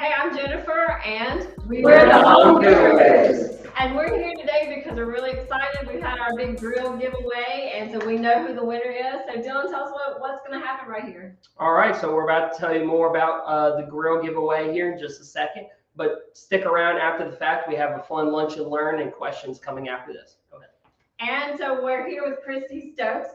Hey, I'm Jennifer, and We're the Home Gurus. And we're here today because we're really excited. We've had our big grill giveaway, and so we know who the winner is. So Dylan, tell us what's going to happen right here. All right, so we're about to tell you more about the grill giveaway here in just a second, but stick around after the fact. We have a fun lunch and learn and questions coming after this. Go ahead. And so we're here with Christy Stokes,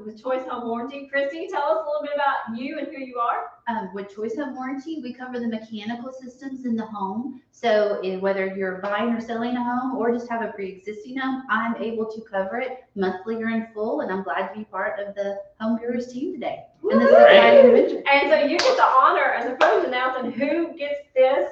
with Choice Home Warranty. Christy, tell us a little bit about you and who you are. With Choice Home Warranty, we cover the mechanical systems in the home. So whether you're buying or selling a home or just have a pre-existing home, I'm able to cover it monthly or in full, and I'm glad to be part of the Home Gurus team today. And this is exciting adventure. And so you get the honor as opposed to announcing who gets this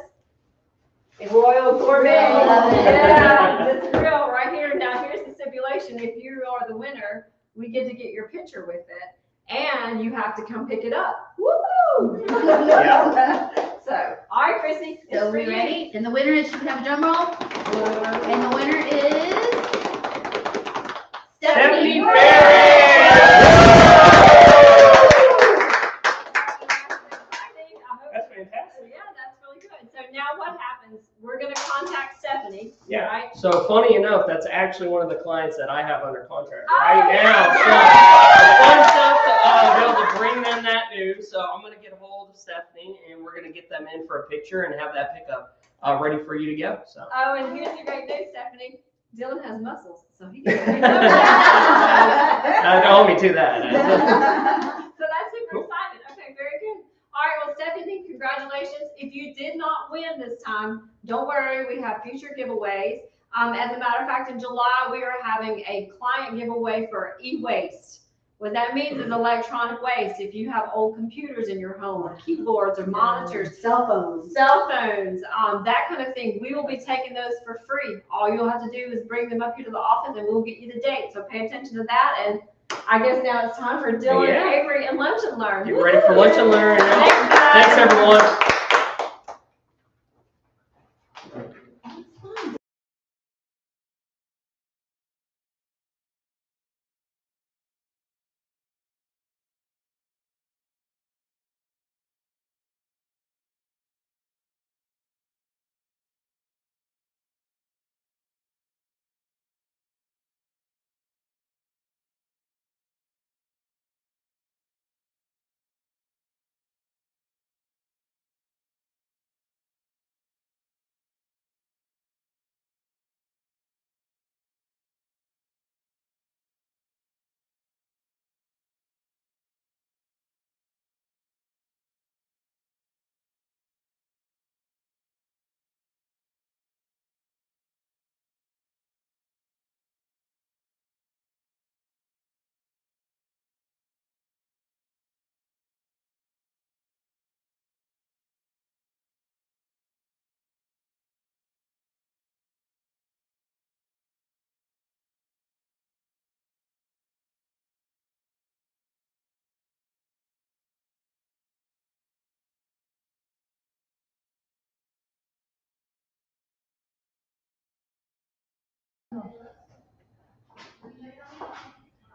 Royal Gourmet. Yeah, this grill right here. Now here's the stipulation: if you are the winner, we get to get your picture with it, and you have to come pick it up. Woo! Yeah. So, all right, Chrissy. So we ready? And the winner is, you can have a drum roll. And the winner is Stephanie Berry. That's fantastic. Yeah, that's really good. So now what happens? We're going to contact Stephanie. Yeah. Right? So funny enough, that's actually one of the clients that I have under contract Oh, right now. yeah. So fun stuff to be able to bring them that news. So I'm going to get a hold of Stephanie, and we're going to get them in for a picture and have that pickup ready for you to go. So. Oh, and here's the great news, Stephanie. Dylan has muscles, so he can. Don't hold me to that. So that's super exciting. Okay, very good. All right, well, Stephanie, congratulations. If you did not win this time, don't worry. We have future giveaways. As a matter of fact, in July, we are having a client giveaway for e-waste. What that means is electronic waste. If you have old computers in your home, or keyboards, or monitors, cell phones, that kind of thing, we will be taking those for free. All you'll have to do is bring them up here to the office, and we'll get you the date. So pay attention to that. And I guess now it's time for Dylan, Avery, and Lunch and Learn. Get ready for lunch and learn. Thanks, everyone.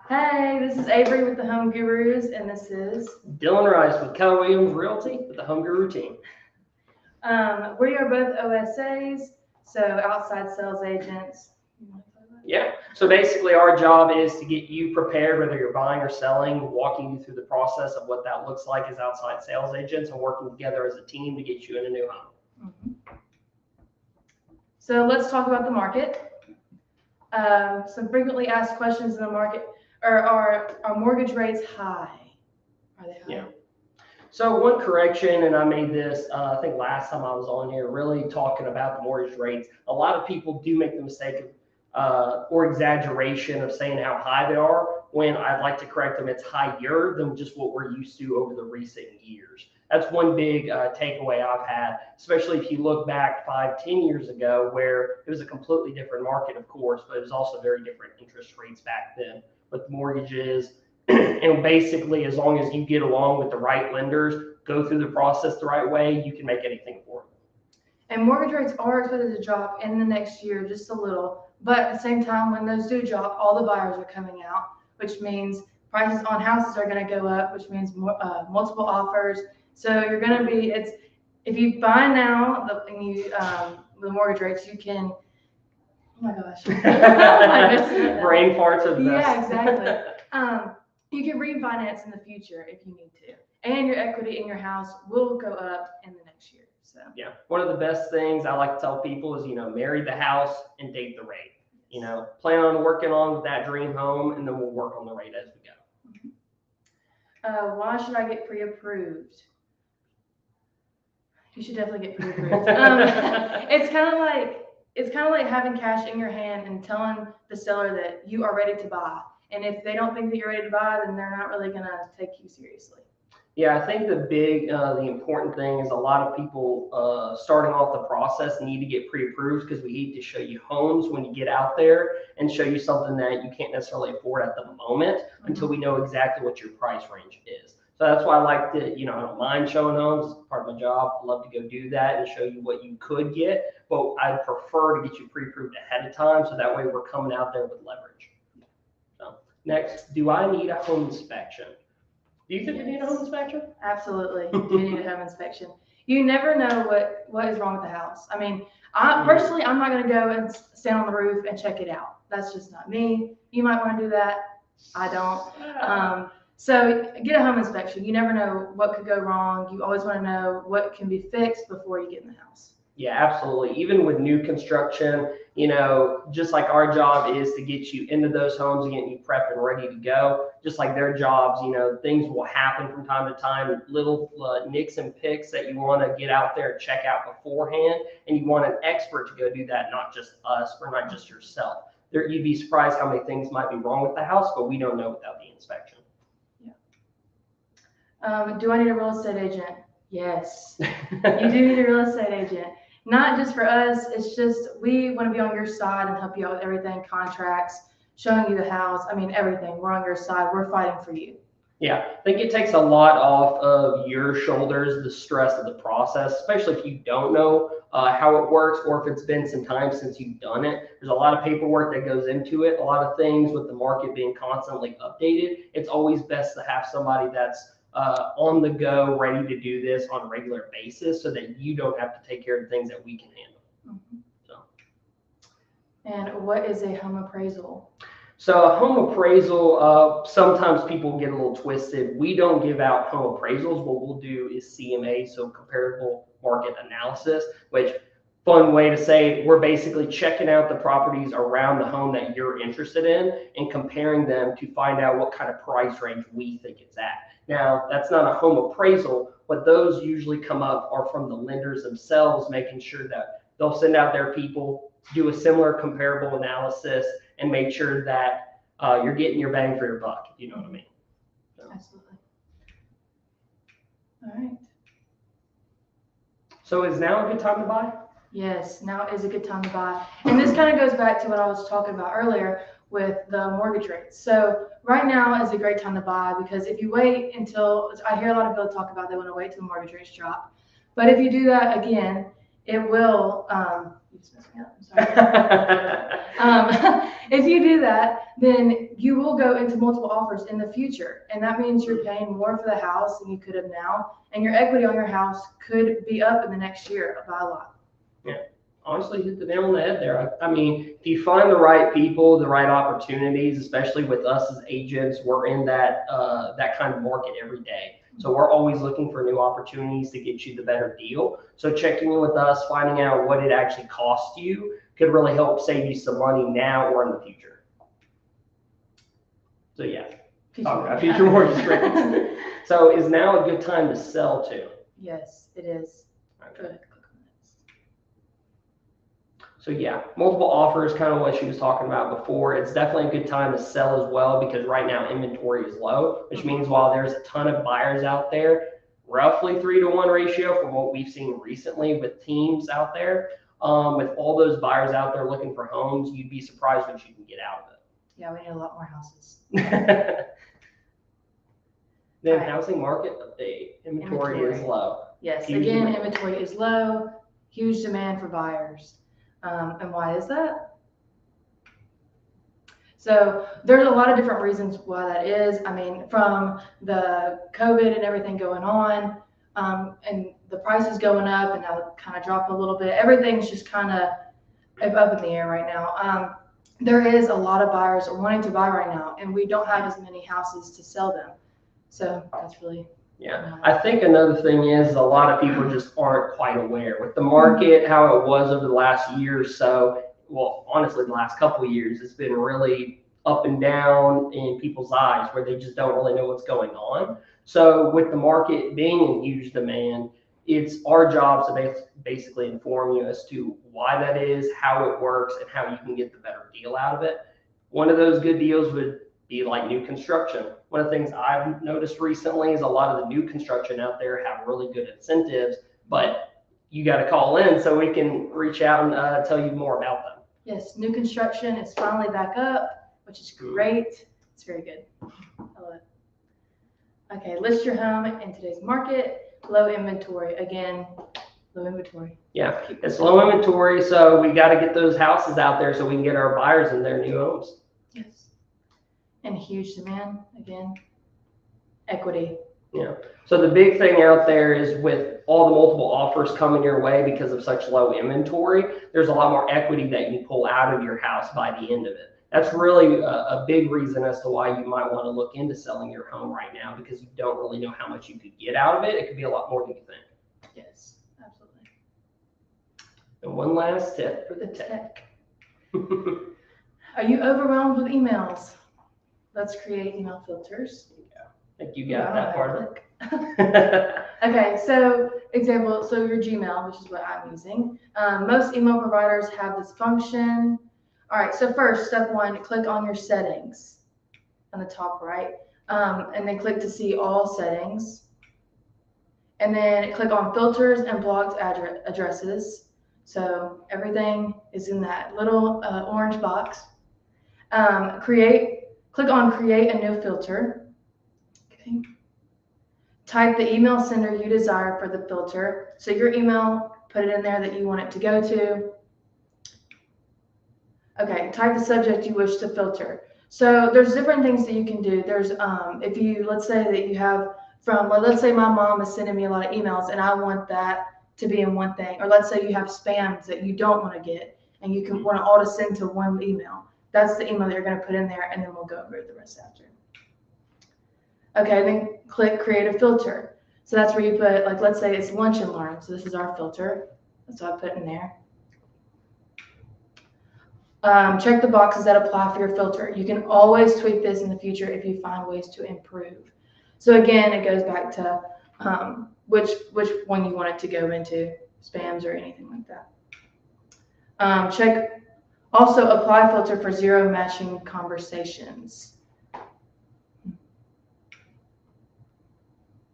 Hey, this is Avery with the Home Gurus, and this is Dylan Rice with Keller Williams Realty with the Home Guru team. we are both OSAs, so outside sales agents. Yeah. So basically, our job is to get you prepared, whether you're buying or selling, walking you through the process of what that looks like as outside sales agents, and working together as a team to get you in a new home. Mm-hmm. So let's talk about the market. Some frequently asked questions in the market are mortgage rates high? Are they high? Yeah. So one correction, and I made this, I think last time I was on here, really talking about the mortgage rates. A lot of people do make the mistake of, or exaggeration of saying how high they are, when I'd like to correct them, it's higher than just what we're used to over the recent years. That's one big takeaway I've had, especially if you look back 5-10 years ago, where it was a completely different market, of course, but it was also very different interest rates back then with mortgages. And basically, as long as you get along with the right lenders, go through the process the right way, you can make anything affordable. And mortgage rates are expected to drop in the next year just a little, but at the same time, when those do drop, all the buyers are coming out, which means prices on houses are going to go up, which means more, multiple offers. So you're going to be, if you buy now, the mortgage rates, you can, oh my gosh. Brain farts are the best. Yeah, exactly. You can refinance in the future if you need to. And your equity in your house will go up in the next year, so. Yeah, one of the best things I like to tell people is, marry the house and date the rate. Plan on working on that dream home, and then we'll work on the rate as we go. Why should I get pre-approved? You should definitely get pre-approved. It's kind of like having cash in your hand and telling the seller that you are ready to buy. And if they don't think that you're ready to buy, then they're not really gonna take you seriously. Yeah, I think the important thing is a lot of people starting off the process need to get pre-approved because we need to show you homes when you get out there and show you something that you can't necessarily afford at the moment until we know exactly what your price range is. So that's why I like to, I don't mind showing homes. It's part of my job. I love to go do that and show you what you could get, but I'd prefer to get you pre-approved ahead of time so that way we're coming out there with leverage. So next, do I need a home inspection? Do you think you need a home inspection? Absolutely, you need a home inspection. You never know what is wrong with the house. I mean, personally, I'm not gonna go and stand on the roof and check it out. That's just not me. You might wanna do that. I don't. So get a home inspection. You never know what could go wrong. You always wanna know what can be fixed before you get in the house. Yeah, absolutely. Even with new construction, just like our job is to get you into those homes and get you prepped and ready to go, just like their jobs, things will happen from time to time, little nicks and picks that you want to get out there and check out beforehand. And you want an expert to go do that, not just us or not just yourself. You'd be surprised how many things might be wrong with the house, but we don't know without the inspection. Yeah. Do I need a real estate agent? Yes. You do need a real estate agent. Not just for us, it's just we want to be on your side and help you out with everything, contracts, showing you the house. I mean, everything. We're on your side. We're fighting for you. Yeah, I think it takes a lot off of your shoulders, the stress of the process, especially if you don't know how it works or if it's been some time since you've done it. There's a lot of paperwork that goes into it, a lot of things with the market being constantly updated. It's always best to have somebody that's on the go, ready to do this on a regular basis so that you don't have to take care of things that we can handle. So. And what is a home appraisal? So a home appraisal, sometimes people get a little twisted. We don't give out home appraisals. What we'll do is CMA, so comparable market analysis, which fun way to say we're basically checking out the properties around the home that you're interested in and comparing them to find out what kind of price range we think it's at. Now, that's not a home appraisal. What those usually come up are from the lenders themselves, making sure that they'll send out their people, do a similar comparable analysis, and make sure that you're getting your bang for your buck, if you know what I mean. So. Absolutely. All right. So is now a good time to buy? Yes, now is a good time to buy. And this kind of goes back to what I was talking about earlier with the mortgage rates. So right now is a great time to buy because if you wait until, I hear a lot of people talk about they want to wait till the mortgage rates drop. But if you do that again, it will, you just messed me up, I'm sorry. If you do that, then you will go into multiple offers in the future. And that means you're paying more for the house than you could have now. And your equity on your house could be up in the next year by a lot. Yeah, honestly, hit the nail on the head there. I mean, if you find the right people, the right opportunities, especially with us as agents, we're in that kind of market every day. So we're always looking for new opportunities to get you the better deal. So checking in with us, finding out what it actually costs you could really help save you some money now or in the future. So yeah, future mortgage rates. So is now a good time to sell too? Yes, it is. Okay. Good. So yeah, multiple offers, kind of what she was talking about before. It's definitely a good time to sell as well because right now inventory is low, which means while there's a ton of buyers out there, roughly 3-to-1 ratio from what we've seen recently with teams out there, with all those buyers out there looking for homes, you'd be surprised what you can get out of it. Yeah, we need a lot more houses. Then Right. housing market update, inventory is low. Yes, Huge again, demand. inventory is low, huge demand for buyers. And why is that? So there's a lot of different reasons why that is. I mean, from the COVID and everything going on, and the price is going up and now it kind of dropped a little bit. Everything's just kind of up in the air right now. There is a lot of buyers wanting to buy right now, and we don't have as many houses to sell them. So that's really. Yeah, I think another thing is a lot of people just aren't quite aware with the market, how it was over the last year or so. Well, honestly, the last couple of years, it's been really up and down in people's eyes where they just don't really know what's going on. So with the market being in huge demand, it's our job to basically inform you as to why that is, how it works, and how you can get the better deal out of it. One of those good deals would be like new construction. One of the things I've noticed recently is a lot of the new construction out there have really good incentives, but you got to call in so we can reach out and tell you more about them. Yes, new construction is finally back up, which is great. It's very good. I love it. Okay, list your home in today's market. Low inventory. Again, low inventory. Yeah, it's low inventory, so we got to get those houses out there so we can get our buyers in their new homes. Yes. And huge demand, again, equity. Yeah. So the big thing out there is with all the multiple offers coming your way because of such low inventory, there's a lot more equity that you can pull out of your house by the end of it. That's really a big reason as to why you might want to look into selling your home right now, because you don't really know how much you could get out of it. It could be a lot more than you think. Yes, absolutely. And one last tip for the tech. Are you overwhelmed with emails? Let's create email filters. I think you got that part of it. it. Okay, so example, so your Gmail, which is what I'm using. Most email providers have this function. All right, so first, step one, click on your settings on the top right, and then click to see all settings. And then click on filters and blocked addresses. So everything is in that little orange box. Click on create a new filter. Okay. Type the email sender you desire for the filter. So your email, put it in there that you want it to go to. Okay, type the subject you wish to filter. So there's different things that you can do. There's, if you, let's say that you have let's say my mom is sending me a lot of emails and I want that to be in one thing. Or let's say you have spams that you don't want to get and you can want to auto send to one email. That's the email that you're going to put in there, and then we'll go over the rest after. Okay, then click create a filter. So that's where you put, like, let's say it's lunch and learn. So this is our filter. That's what I put in there. Check the boxes that apply for your filter. You can always tweak this in the future if you find ways to improve. So again, it goes back to which one you want it to go into, spams or anything like that. Check also apply filter for zero matching conversations.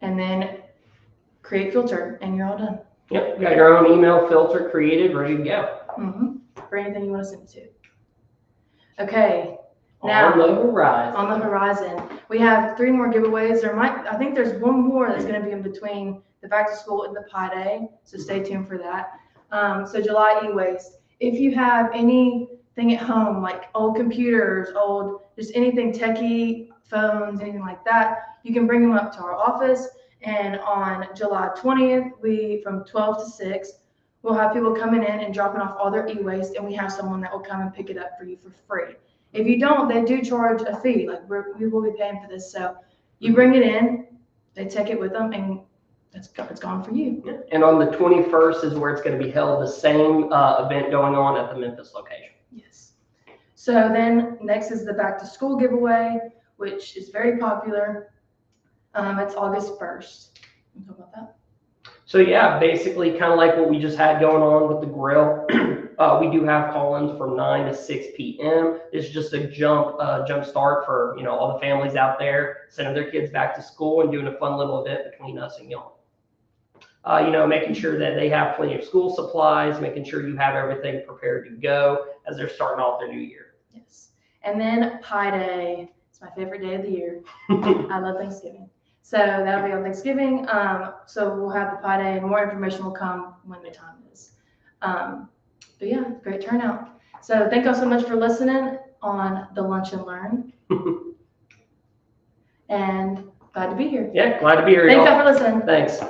And then create filter and you're all done. Yep, you got your own email filter created, ready to go. For anything you want to send it to. Okay. Now, on the horizon. On the horizon, we have 3 more giveaways. I think there's one more that's going to be in between the back to school and the Pi Day, so stay tuned for that. So July e-waste. If you have anything at home, like old computers, just anything techie, phones, anything like that, you can bring them up to our office. And on July 20th, from 12 to 6, we'll have people coming in and dropping off all their e-waste, and we have someone that will come and pick it up for you for free. If you don't, they do charge a fee. Like we will be paying for this. So you bring it in, they take it with them, and it's gone for you. Yeah. And on the 21st is where it's going to be held, the same event going on at the Memphis location. Yes. So then next is the back to school giveaway, which is very popular. It's August 1st. Can you talk about that? So yeah, basically kind of like what we just had going on with the grill. We do have call-ins from 9 to 6 p.m. It's just a jump start for all the families out there sending their kids back to school and doing a fun little event between us and y'all. Making sure that they have plenty of school supplies, making sure you have everything prepared to go as they're starting off their new year. Yes. And then Pi Day. It's my favorite day of the year. I love Thanksgiving. So that'll be on Thanksgiving. So we'll have the Pi Day, and more information will come when the time is. But yeah, great turnout. So thank you all so much for listening on the Lunch and Learn. And glad to be here. Yeah, glad to be here. Thank you all for listening. Thanks.